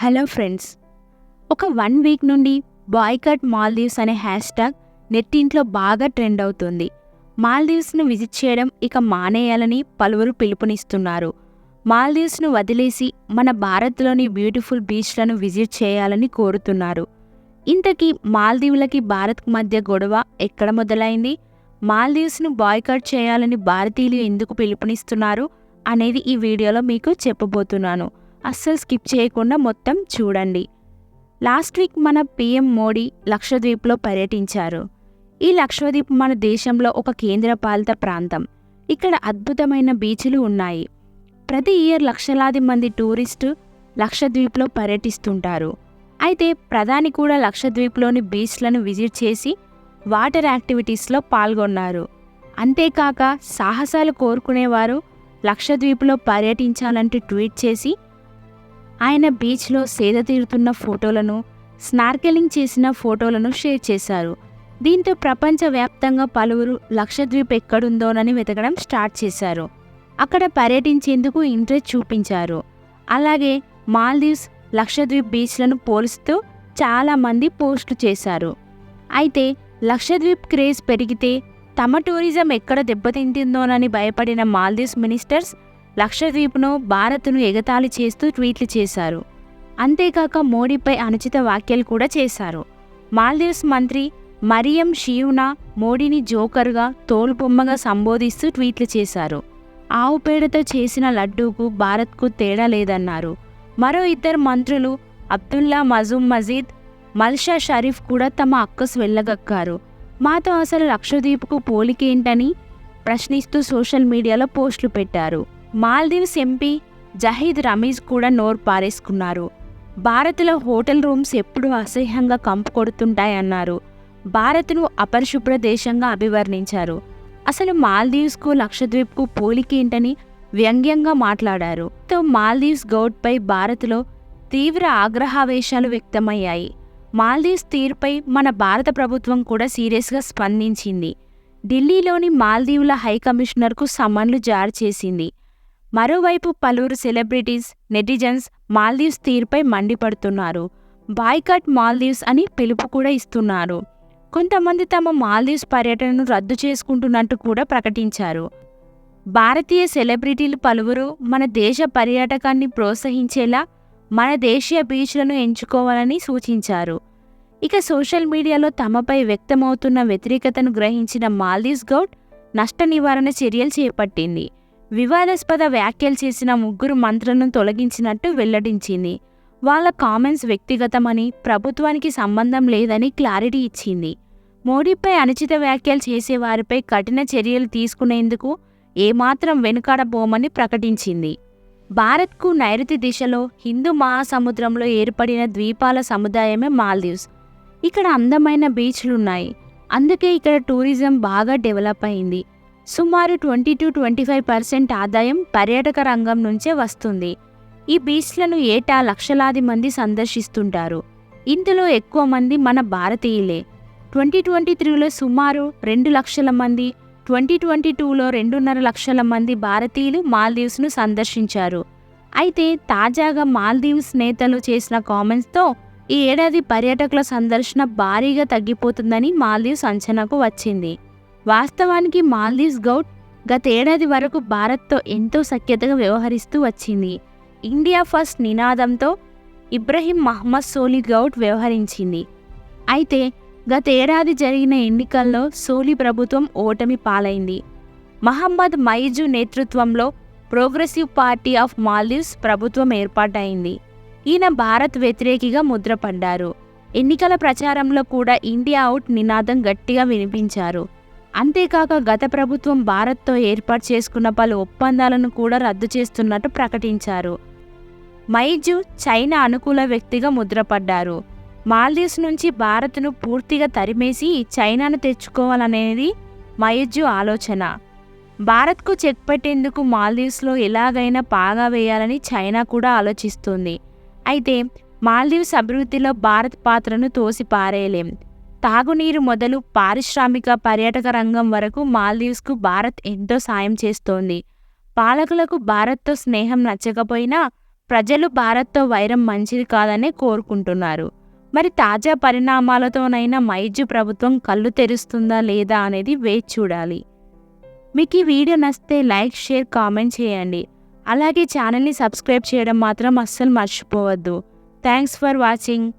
Hello friends, ఒక 1 week నుండి boycott Maldives అనే హ్యాష్ట్యాగ్ నెట్టింట్లో బాగా ట్రెండ్ అవుతుంది. మాల్దీవ్స్ను విజిట్ చేయడం ఇక మానేయాలని పలువురు పిలుపునిస్తున్నారు. మాల్దీవ్స్ను వదిలేసి మన భారత్లోని బ్యూటిఫుల్ బీచ్లను విజిట్ చేయాలని కోరుతున్నారు. ఇంతకీ మాల్దీవులకి భారత్కు మధ్య గొడవ ఎక్కడ మొదలైంది? మాల్దీవ్స్ను బాయ్కాట్ చేయాలని భారతీయులు ఎందుకు పిలుపునిస్తున్నారు అనేది ఈ వీడియోలో మీకు చెప్పబోతున్నాను. అస్సలు స్కిప్ చేయకుండా మొత్తం చూడండి. లాస్ట్ వీక్ మన పీఎం మోడీ లక్షద్వీప్లో పర్యటించారు. ఈ లక్షద్వీప్ మన దేశంలో ఒక కేంద్రపాలిత ప్రాంతం. ఇక్కడ అద్భుతమైన బీచ్లు ఉన్నాయి. ప్రతి ఇయర్ లక్షలాది మంది టూరిస్టు లక్షద్వీప్లో పర్యటిస్తుంటారు. అయితే ప్రధాని కూడా లక్షద్వీప్లోని బీచ్లను విజిట్ చేసి వాటర్ యాక్టివిటీస్లో పాల్గొన్నారు. అంతేకాక సాహసాలు కోరుకునేవారు లక్షద్వీప్లో పర్యటించాలంటూ ట్వీట్ చేసి ఆయన బీచ్లో సేద తీరుతున్న ఫోటోలను, స్నార్కెలింగ్ చేసిన ఫోటోలను షేర్ చేశారు. దీంతో ప్రపంచవ్యాప్తంగా పలువురు లక్షద్వీప్ ఎక్కడుందోనని వెతకడం స్టార్ట్ చేశారు. అక్కడ పర్యటించేందుకు ఇంట్రెస్ట్ చూపించారు. అలాగే మాల్దీవ్స్, లక్షద్వీప్ బీచ్లను పోలుస్తూ చాలామంది పోస్టులు చేశారు. అయితే లక్షద్వీప్ క్రేజ్ పెరిగితే తమ టూరిజం ఎక్కడ దెబ్బతింటుందోనని భయపడిన మాల్దీవ్స్ మినిస్టర్స్ లక్షద్వీప్ను, భారత్ను ఎగతాళి చేస్తూ ట్వీట్లు చేశారు. అంతేకాక మోడీపై అనుచిత వ్యాఖ్యలు కూడా చేశారు. మాల్దీవ్స్ మంత్రి మరియం షియూనా మోడీని జోకర్గా, తోలుబొమ్మగా సంబోధిస్తూ ట్వీట్లు చేశారు. ఆవు పేడతో చేసిన లడ్డూకు భారత్కు తేడా లేదన్నారు. మరో ఇద్దరు మంత్రులు అబ్దుల్లా మజూమ్ మజీద్, మల్షా షరీఫ్ కూడా తమ అక్కసు వెళ్ళగక్కారు. మాతో అసలు లక్షద్వీప్కు పోలికేంటని ప్రశ్నిస్తూ సోషల్ మీడియాలో పోస్టులు పెట్టారు. మాల్దీవ్స్ ఎంపీ జహీద్ రమీజ్ కూడా నోరు పారేసుకున్నారు. భారత్లో హోటల్ రూమ్స్ ఎప్పుడూ అసహ్యంగా కంపు కొడుతుంటాయన్నారు. భారత్ను అపరిశుభ్ర దేశంగా అభివర్ణించారు. అసలు మాల్దీవ్స్కు, లక్షద్వీప్కు పోలికేంటని వ్యంగ్యంగా మాట్లాడారు. తో మాల్దీవ్స్ గౌడ్పై భారత్లో తీవ్ర ఆగ్రహావేశాలు వ్యక్తమయ్యాయి. మాల్దీవ్స్ తీరుపై మన భారత ప్రభుత్వం కూడా సీరియస్గా స్పందించింది. ఢిల్లీలోని మాల్దీవుల హై కమిషనర్కు సమన్లు జారీ చేసింది. మరోవైపు పలువురు సెలబ్రిటీస్, నెటిజన్స్ మాల్దీవ్స్ తీరుపై మండిపడుతున్నారు. బాయ్కాట్ మాల్దీవ్స్ అని పిలుపు కూడా ఇస్తున్నారు. కొంతమంది తమ మాల్దీవ్స్ పర్యటనను రద్దు చేసుకుంటున్నట్టు కూడా ప్రకటించారు. భారతీయ సెలబ్రిటీలు పలువురు మన దేశ పర్యాటకాన్ని ప్రోత్సహించేలా మన దేశీయ బీచ్లను ఎంచుకోవాలని సూచించారు. ఇక సోషల్ మీడియాలో తమపై వ్యక్తమవుతున్న వ్యతిరేకతను గ్రహించిన మాల్దీవ్స్ గౌడ్ నష్ట నివారణ చర్యలు చేపట్టింది. వివాదాస్పద వ్యాఖ్యలు చేసిన 3 మంత్రులను తొలగించినట్టు వెల్లడించింది. వాళ్ళ కామెంట్స్ వ్యక్తిగతమని, ప్రభుత్వానికి సంబంధం లేదని క్లారిటీ ఇచ్చింది. మోడీపై అనుచిత వ్యాఖ్యలు చేసేవారిపై కఠిన చర్యలు తీసుకునేందుకు ఏమాత్రం వెనుకాడబోమని ప్రకటించింది. భారత్కు నైరుతి దిశలో హిందూ మహాసముద్రంలో ఏర్పడిన ద్వీపాల సముదాయమే మాల్దీవ్స్. ఇక్కడ అందమైన బీచ్లున్నాయి. అందుకే ఇక్కడ టూరిజం బాగా డెవలప్ అయింది. సుమారు 20-25% ఆదాయం పర్యాటక రంగం నుంచే వస్తుంది. ఈ బీచ్లను ఏటా లక్షలాది మంది సందర్శిస్తుంటారు. ఇందులో ఎక్కువ మంది మన భారతీయులే. 2023లో సుమారు 2 లక్షల మంది, 2022లో 2.5 లక్షల మంది భారతీయులు మాల్దీవ్స్ను సందర్శించారు. అయితే తాజాగా మాల్దీవ్స్ నేతలు చేసిన కామెంట్స్తో ఈ ఏడాది పర్యాటకుల సందర్శన భారీగా తగ్గిపోతుందని మాల్దీవ్స్ అంచనాకు వచ్చింది. వాస్తవానికి మాల్దీవ్స్ గౌడ్ గత ఏడాది వరకు భారత్తో ఎంతో సఖ్యతగా వ్యవహరిస్తూ వచ్చింది. ఇండియా ఫస్ట్ నినాదంతో ఇబ్రహీం మహమ్మద్ సోలి గౌడ్ వ్యవహరించింది. అయితే గత ఏడాది జరిగిన ఎన్నికల్లో సోలి ప్రభుత్వం ఓటమి పాలైంది. మహమ్మద్ మైజు నేతృత్వంలో ప్రోగ్రెసివ్ పార్టీ ఆఫ్ మాల్దీవ్స్ ప్రభుత్వం ఏర్పాటైంది. ఈయన భారత్ వ్యతిరేకిగా ముద్రపడ్డారు. ఎన్నికల ప్రచారంలో కూడా ఇండియా అవుట్ నినాదం గట్టిగా వినిపించారు. అంతేకాక గత ప్రభుత్వం భారత్తో ఏర్పాటు చేసుకున్న పలు ఒప్పందాలను కూడా రద్దు చేస్తున్నట్టు ప్రకటించారు. మైజు చైనా అనుకూల వ్యక్తిగా ముద్రపడ్డారు. మాల్దీవ్స్ నుంచి భారత్ను పూర్తిగా తరిమేసి చైనాను తెచ్చుకోవాలనేది మైజు ఆలోచన. భారత్కు చెక్ పెట్టేందుకు మాల్దీవ్స్లో ఎలాగైనా పాగా వేయాలని చైనా కూడా ఆలోచిస్తుంది. అయితే మాల్దీవ్స్ అభివృద్ధిలో భారత్ పాత్రను తోసి పారేయలేం. తాగునీరు మొదలు పారిశ్రామిక, పర్యాటక రంగం వరకు మాల్దీవ్స్కు భారత్ ఎంతో సాయం చేస్తోంది. పాలకులకు భారత్తో స్నేహం నచ్చకపోయినా ప్రజలు భారత్తో వైరం మంచిది కాదనే కోరుకుంటున్నారు. మరి తాజా పరిణామాలతోనైనా మైజు ప్రభుత్వం కళ్ళు తెరుస్తుందా లేదా అనేది వేచి చూడాలి. మీకు ఈ వీడియో నచ్చితే లైక్, షేర్, కామెంట్ చేయండి. అలాగే ఛానల్ని సబ్స్క్రైబ్ చేయడం మాత్రం అస్సలు మర్చిపోవద్దు. Thanks for watching.